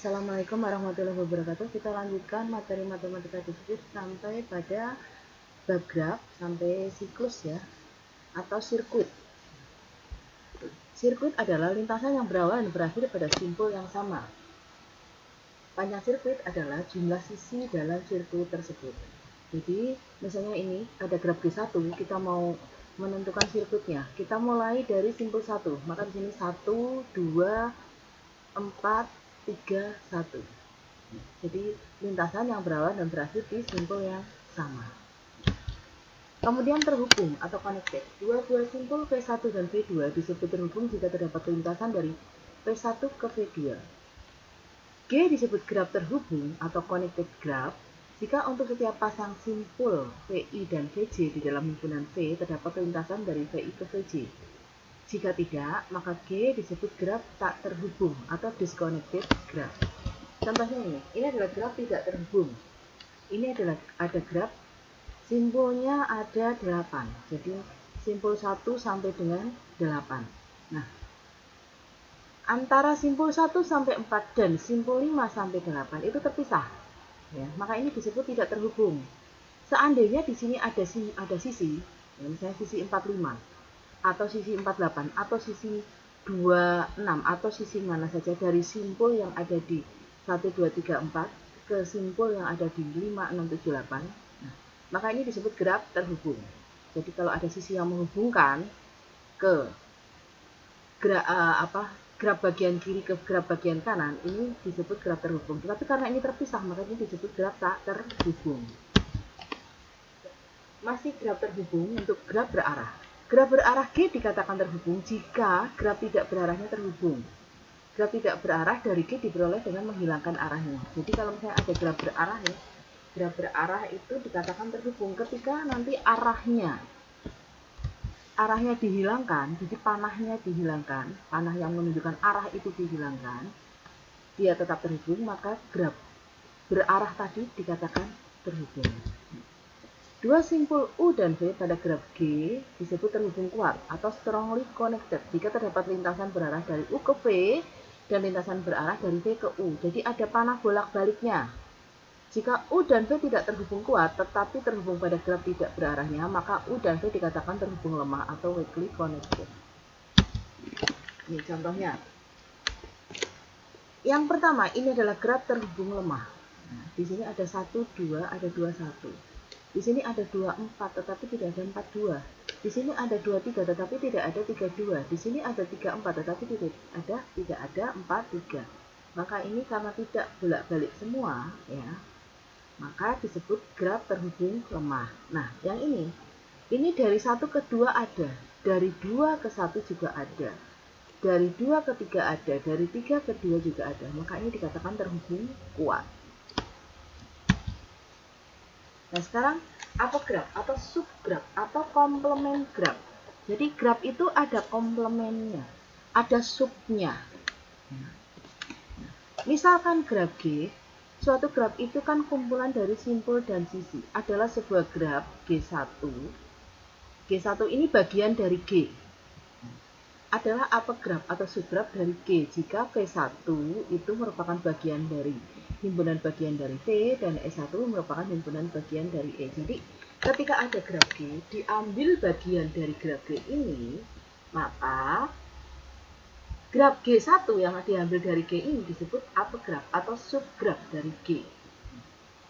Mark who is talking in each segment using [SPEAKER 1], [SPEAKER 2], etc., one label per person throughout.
[SPEAKER 1] Assalamualaikum warahmatullahi wabarakatuh. Kita lanjutkan materi matematika diskrit sampai pada bab graf, sampai siklus ya, atau sirkuit. Sirkuit adalah lintasan yang berawal dan berakhir pada simpul yang sama. Panjang sirkuit adalah jumlah sisi dalam sirkuit tersebut. Jadi, misalnya ini ada graf G1, kita mau menentukan sirkuitnya. Kita mulai dari simpul 1. Maka di sini 1, 2, 4, 3, 1. Jadi lintasan yang berawal dan berakhir di simpul yang sama. Kemudian terhubung atau connected. Dua simpul V1 dan V2 disebut terhubung jika terdapat lintasan dari V1 ke V2. G disebut graf terhubung atau connected graph jika untuk setiap pasang simpul VI dan VJ di dalam himpunan V terdapat lintasan dari VI ke VJ. Jika tidak, maka G disebut graf tak terhubung atau disconnected graph. Contohnya ini adalah graf tidak terhubung. Ini adalah ada graf simpulnya ada 8. Jadi simpul 1 sampai dengan 8. Nah, antara simpul 1 sampai 4 dan simpul 5 sampai 8 itu terpisah. Ya, maka ini disebut tidak terhubung. Seandainya di sini ada sisi, ya, misalnya sisi 45 atau sisi 48 atau sisi 26 atau sisi mana saja dari simpul yang ada di 1, 2, 3, 4 ke simpul yang ada di 5, 6, 7, 8. Nah, maka ini disebut graf terhubung. Jadi kalau ada sisi yang menghubungkan ke graf bagian kiri ke graf bagian kanan, ini disebut graf terhubung. Tetapi karena ini terpisah, maka ini disebut graf tak terhubung. Masih graf terhubung untuk graf berarah. Graf berarah G dikatakan terhubung jika graf tidak berarahnya terhubung. Graf tidak berarah dari G diperoleh dengan menghilangkan arahnya. Jadi kalau misalnya ada graf berarah ya, graf berarah itu dikatakan terhubung ketika nanti arahnya dihilangkan, jadi panahnya dihilangkan, panah yang menunjukkan arah itu dihilangkan, dia tetap terhubung, maka graf berarah tadi dikatakan terhubung. Dua simpul U dan V pada graf G disebut terhubung kuat atau strongly connected jika terdapat lintasan berarah dari U ke V dan lintasan berarah dari V ke U. Jadi ada panah bolak-baliknya. Jika U dan V tidak terhubung kuat tetapi terhubung pada graf tidak berarahnya, maka U dan V dikatakan terhubung lemah atau weakly connected. Ini contohnya. Yang pertama, ini adalah graf terhubung lemah. Nah, di sini ada 1, 2, ada 2, 1. Di sini ada 2, 4, tetapi tidak ada 4, 2. Di sini ada 2, 3, tetapi tidak ada 3, 2. Di sini ada 3, 4, tetapi tidak ada 4, 3. Maka ini karena tidak bolak-balik semua, ya, maka disebut graf terhubung lemah. Nah, yang ini dari 1 ke 2 ada, dari 2 ke 1 juga ada, dari 2 ke 3 ada, dari 3 ke 2 juga ada. Maka ini dikatakan terhubung kuat. Nah, sekarang apa graf atau subgraf atau komplement graf? Jadi graf itu ada komplemennya, ada subnya. Misalkan graf G, suatu graf itu kan kumpulan dari simpul dan sisi, adalah sebuah graf G1. G1 ini bagian dari G. Adalah apa graf atau subgraf dari G jika V1 itu merupakan bagian dari himpunan bagian dari V dan E1 merupakan himpunan bagian dari E. Jadi ketika ada graf G diambil bagian dari graf G ini, maka graf G1 yang diambil dari G ini disebut apograf atau subgraf dari G.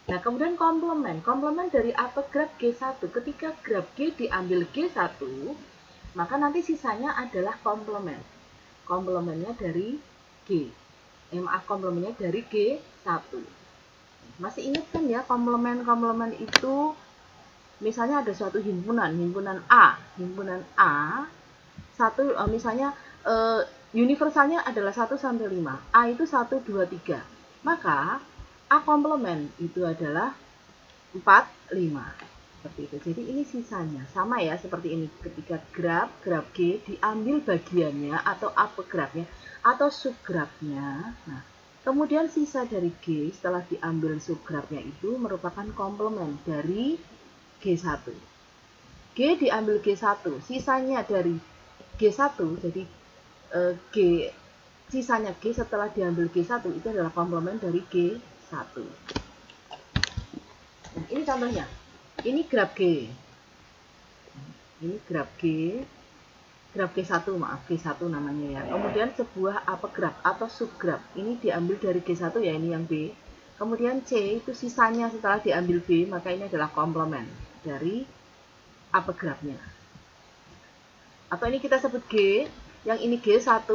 [SPEAKER 1] Nah, kemudian komplement dari apograf G1 ketika graf G diambil G1, maka nanti sisanya adalah komplement. Komplemennya dari G. Komplemennya dari G1. Masih ingat kan ya, komplement itu misalnya ada suatu himpunan A. Misalnya universalnya adalah 1 sampai 5. A itu 1, 2, 3. Maka A komplement itu adalah 4, 5. Seperti itu. Jadi ini sisanya sama ya, seperti ini. Ketika graf G diambil bagiannya atau apografnya atau subgrafnya. Nah, kemudian sisa dari G setelah diambil subgrafnya itu merupakan komplement dari G1. G diambil G1, sisanya dari G1 jadi G1 sisanya G setelah diambil G1 itu adalah komplement dari G1. Nah, ini contohnya. Ini graf G. Ini graf G. Graf G1, maaf, G1 namanya ya. Kemudian sebuah apegraf atau subgraf. Ini diambil dari G1 ya, ini yang B. Kemudian C itu sisanya setelah diambil B, maka ini adalah komplement dari apegrafnya. Atau ini kita sebut G, yang ini G1,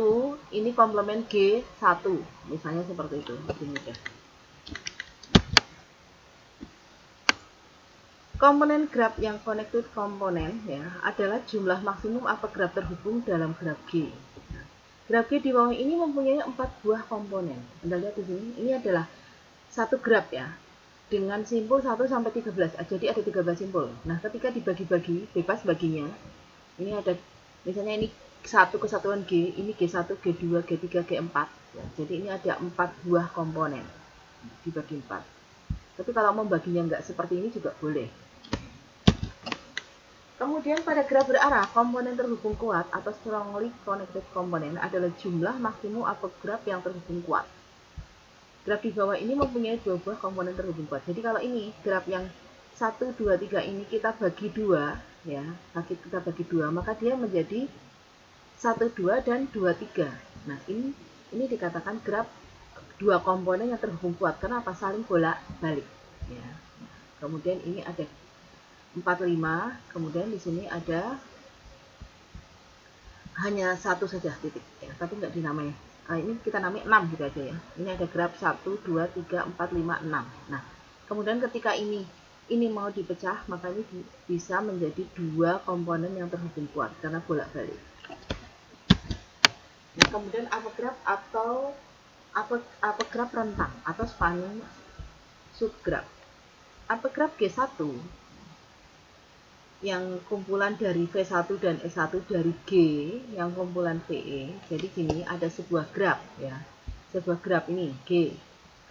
[SPEAKER 1] ini komplement G1. Misalnya seperti itu, lebih mudah. Komponen graf yang connected komponen ya adalah jumlah maksimum apegraf terhubung dalam graf G. Graf G di bawah ini mempunyai 4 buah komponen. Anda lihat di sini, ini adalah satu graf ya dengan simpul 1 sampai 13. Jadi ada 13 simpul. Nah, ketika dibagi-bagi, bebas baginya. Ini ada misalnya ini satu kesatuan G, ini G1, G2, G3, G4. Ya, jadi ini ada 4 buah komponen dibagi 4. Tapi kalau membaginya nggak seperti ini juga boleh. Kemudian pada graf berarah, komponen terhubung kuat atau strongly connected komponen adalah jumlah maksimum apegraf yang terhubung kuat. Graf di bawah ini mempunyai 2 buah komponen terhubung kuat. Jadi kalau ini graf yang 1, 2, 3 ini kita bagi 2 ya, kita bagi 2, maka dia menjadi 1, 2 dan 2, 3. Nah, ini dikatakan graf 2 komponen yang terhubung kuat karena apa? Saling bolak-balik ya. Kemudian ini ada 4, 5, kemudian di sini ada hanya satu saja titik ya, tapi nggak dinamai. Ini kita namai 6 gitu aja ya. Ini ada graf 1, 2, 3, 4, 5, 6. Nah, kemudian ketika ini mau dipecah, maka ini bisa menjadi 2 komponen yang terhubung kuat karena bolak-balik. Nah, kemudian apegraf atau apegraf rentang atau spanning subgraf. Apegraf G1 yang kumpulan dari V1 dan S1 dari G yang kumpulan VE. Jadi gini, ada sebuah graf ya. Sebuah graf ini G.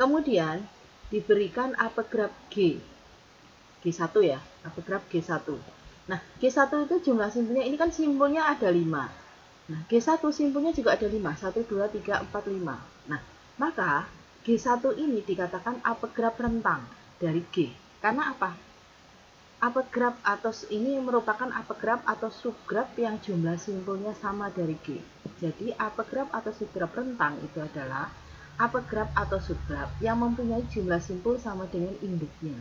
[SPEAKER 1] Kemudian diberikan apegraf G. G1 ya, apegraf G1. Nah, G1 itu jumlah simpulnya, ini kan simpulnya ada 5. Nah, G1 simpulnya juga ada 5. 1, 2, 3, 4, 5. Nah, maka G1 ini dikatakan apegraf rentang dari G. Karena apa? Apegraf atau ini merupakan apegraf atau subgraf yang jumlah simpulnya sama dari G. Jadi apegraf atau subgraf rentang itu adalah apegraf atau subgraf yang mempunyai jumlah simpul sama dengan induknya.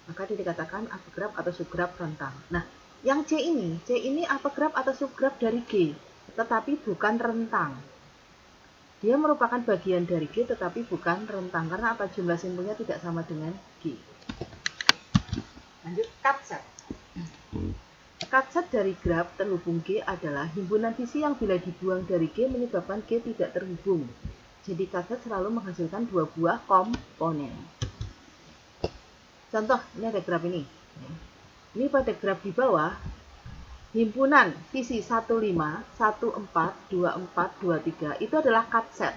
[SPEAKER 1] Maka dikatakan apegraf atau subgraf rentang. Nah, yang C ini apegraf atau subgraf dari G, tetapi bukan rentang. Dia merupakan bagian dari G tetapi bukan rentang karena apa? Jumlah simpulnya tidak sama dengan G. Lanjut, cutset. Cutset dari graf terhubung G adalah himpunan sisi yang bila dibuang dari G menyebabkan G tidak terhubung. Jadi cutset selalu menghasilkan 2 buah komponen. Contoh, ini ada graf ini. Ini pada graf di bawah, himpunan sisi 15, 14, 24, 23 itu adalah cutset.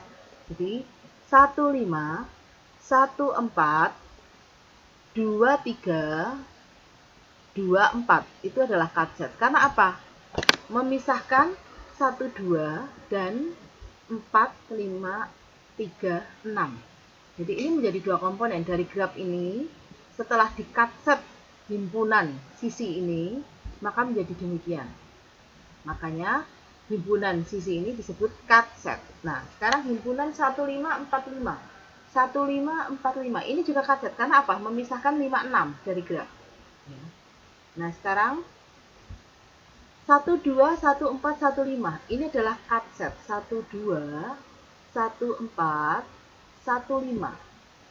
[SPEAKER 1] Jadi 15, 14, 23, 24 itu adalah cutset. Karena apa? Memisahkan 1, 2 dan 4, 5, 3, 6. Jadi ini menjadi 2 komponen dari graf ini. Setelah di cutset himpunan sisi ini, maka menjadi demikian. Makanya himpunan sisi ini disebut cutset. Nah, sekarang himpunan 1545. 1545 ini juga cutset. Karena apa? Memisahkan 56 dari graf. Nah, sekarang 12, 14, 15 ini adalah cutset. 12, 14, 15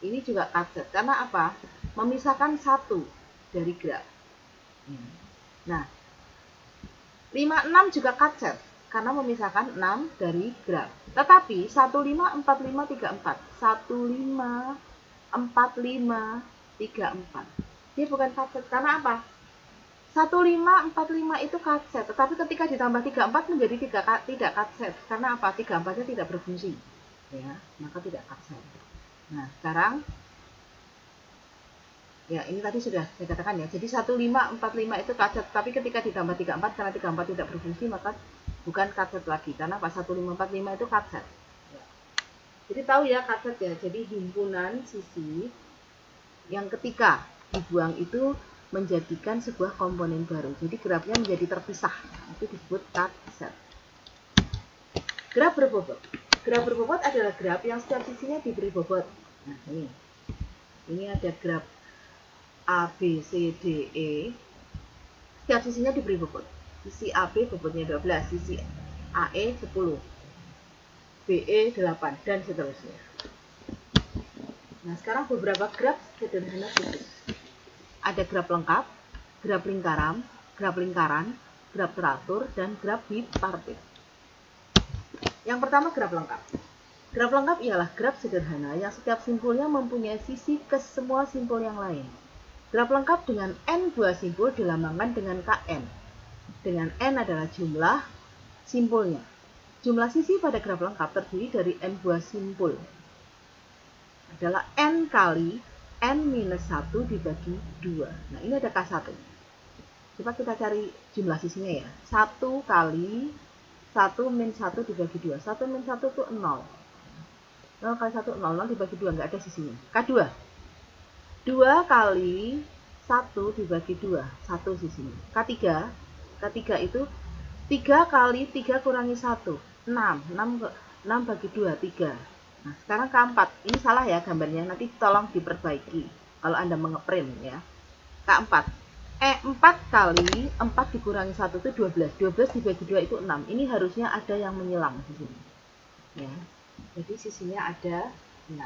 [SPEAKER 1] ini juga cutset. Karena apa? Memisahkan 1 dari graf. Nah, 56 juga cutset karena memisahkan 6 dari graf. Tetapi 15, 45, 34. 15, 45, 34. Dia bukan cutset karena apa? 1545 itu cutset, tetapi ketika ditambah 34 menjadi tidak cutset. Karena apa? 34-nya tidak berfungsi. Ya, maka tidak cutset. Nah, sekarang ya ini tadi sudah saya katakan ya. Jadi 1545 itu cutset, tapi ketika ditambah 34 karena 34 tidak berfungsi maka bukan cut-set lagi, karena pas 1545 itu cut-set. Jadi tahu ya cut-set ya, jadi himpunan sisi yang ketika dibuang itu menjadikan sebuah komponen baru. Jadi grafnya menjadi terpisah, itu disebut cut-set. Graf berbobot. Graf berbobot adalah graf yang setiap sisinya diberi bobot. Nah, ini ada graf A, B, C, D, E. Setiap sisinya diberi bobot. Sisi AB bobotnya 12, sisi AE 10, BE 8, dan seterusnya. Nah, sekarang beberapa graf sederhana khusus. Ada graf lengkap, graf lingkaran, graf teratur, dan graf bipartit. Yang pertama graf lengkap. Graf lengkap ialah graf sederhana yang setiap simpulnya mempunyai sisi ke semua simpul yang lain. Graf lengkap dengan n buah simpul dilambangkan dengan Kn. Dengan n adalah jumlah simpulnya. Jumlah sisi pada graf lengkap terdiri dari n buah simpul. Adalah n kali n-1 dibagi 2. Nah, ini ada K1. Coba kita cari jumlah sisinya ya. 1 kali 1 min 1 dibagi 2. 1 min 1 itu 0. 0 kali 1, 0. 0 dibagi 2, nggak ada sisinya. K2. 2 kali 1 dibagi 2. 1 sisinya. K3. K3 itu 3 kali 3 kurangi 1. 6. 6 bagi 2, 3. Nah, sekarang K4. Ini salah ya gambarnya. Nanti tolong diperbaiki kalau Anda mengeprint ya. K4. 4 kali 4 dikurangi 1 itu 12. 12 dibagi 2 itu 6. Ini harusnya ada yang menyilang di sini. Ya. Jadi sisinya ada 6.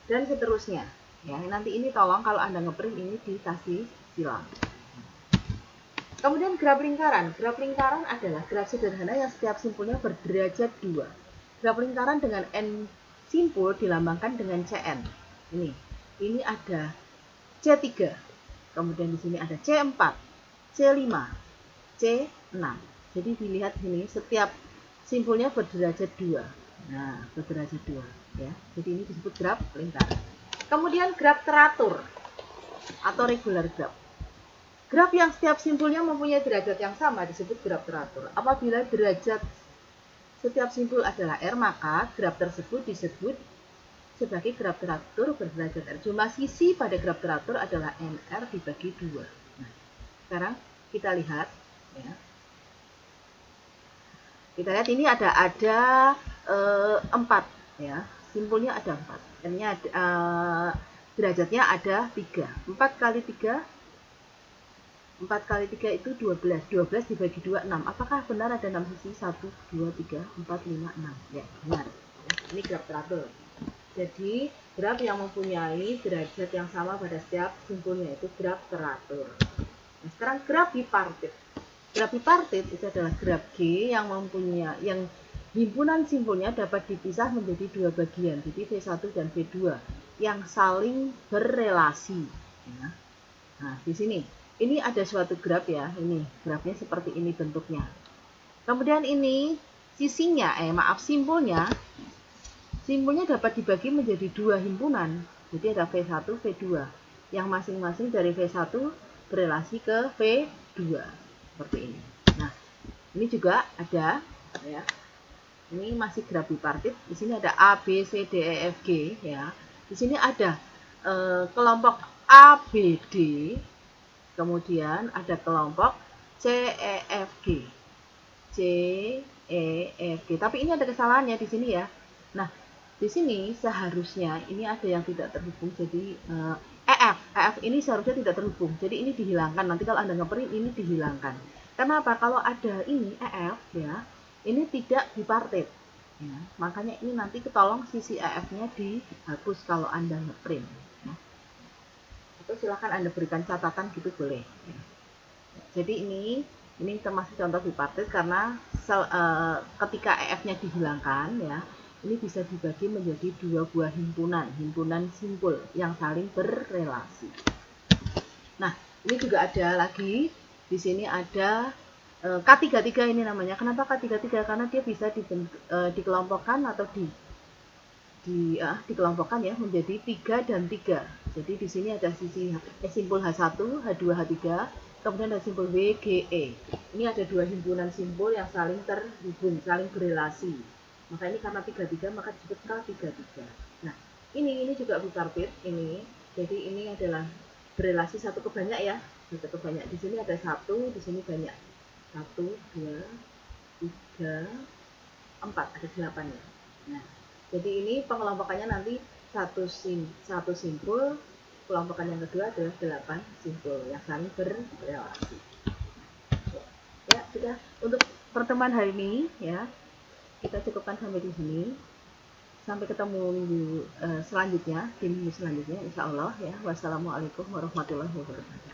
[SPEAKER 1] Dan seterusnya. Ya, nanti ini tolong kalau Anda ngeprint ini dikasih silang. Kemudian graf lingkaran. Graf lingkaran adalah graf sederhana yang setiap simpulnya berderajat 2. Graf lingkaran dengan n simpul dilambangkan dengan Cn. Ini ada C3. Kemudian di sini ada C4, C5, C6. Jadi dilihat sini setiap simpulnya berderajat 2. Nah, berderajat 2 ya. Jadi ini disebut graf lingkaran. Kemudian graf teratur atau regular graf. Graf yang setiap simpulnya mempunyai derajat yang sama disebut graf teratur. Apabila derajat setiap simpul adalah R, maka graf tersebut disebut sebagai graf teratur berderajat R. Jumlah sisi pada graf teratur adalah NR dibagi 2. Nah, sekarang kita lihat ya. Kita lihat ini ada 4 ya. Simpulnya ada 4. N-nya derajatnya ada 3. 4 kali 3 itu 12. 12 dibagi 2, 6. Apakah benar ada 6 sisi? 1, 2, 3, 4, 5, 6. Ya, benar. Ini graf teratur. Jadi, graf yang mempunyai derajat yang sama pada setiap simpulnya itu graf teratur. Nah, sekarang graf bipartit. Graf bipartit itu adalah graf G yang himpunan simpulnya dapat dipisah menjadi 2 bagian. Jadi V1 dan V2 yang saling berrelasi. Ya. Nah, di sini. Ini ada suatu graf ya, ini grafnya seperti ini bentuknya. Kemudian ini sisinya, simpulnya dapat dibagi menjadi 2 himpunan. Jadi ada V1, V2, yang masing-masing dari V1 berelasi ke V2, seperti ini. Nah, ini juga ada, ya. Ini masih graf bipartit. Di sini ada A, B, C, D, E, F, G, ya. Di sini ada kelompok A, B, D. Kemudian ada kelompok C, E, F, G. C, E, F, G. Tapi ini ada kesalahannya di sini ya. Nah, di sini seharusnya ini ada yang tidak terhubung. Jadi EF ini seharusnya tidak terhubung. Jadi ini dihilangkan. Nanti kalau Anda ngeprint ini dihilangkan. Kenapa? Kalau ada ini EF ya, ini tidak bipartit. Ya, makanya ini nanti ketolong sisi EF-nya dihapus kalau Anda ngeprint. Atau silahkan Anda berikan catatan gitu boleh. Jadi ini termasuk contoh bipartit karena ketika EF-nya dihilangkan ya, ini bisa dibagi menjadi 2 buah himpunan simpul yang saling berrelasi. Nah, ini juga ada lagi di sini ada K33 ini namanya. Kenapa K33? Karena dia bisa dikelompokkan atau dikelompokkan ya menjadi 3 dan 3. Jadi di sini ada sisi simpul H1, H2, H3, kemudian ada simbol WGE. Ini ada dua himpunan simbol yang saling terhubung, saling berelasi. Maka ini karena 33 maka disebut K33. Nah, ini juga bipartit ini. Jadi ini adalah berelasi satu ke banyak ya. Satu ke banyak. Di sini ada satu, di sini banyak. 1, 2, 3, 4, ada 8 ya. Nah, jadi ini pengelompokannya nanti satu simpul, kelompokan yang kedua adalah 8 simpul yang saling berrelasi. Ya, sudah untuk pertemuan hari ini ya. Kita cukupkan sampai di sini. Sampai ketemu minggu selanjutnya, di minggu selanjutnya insya Allah ya. Wassalamualaikum warahmatullahi wabarakatuh.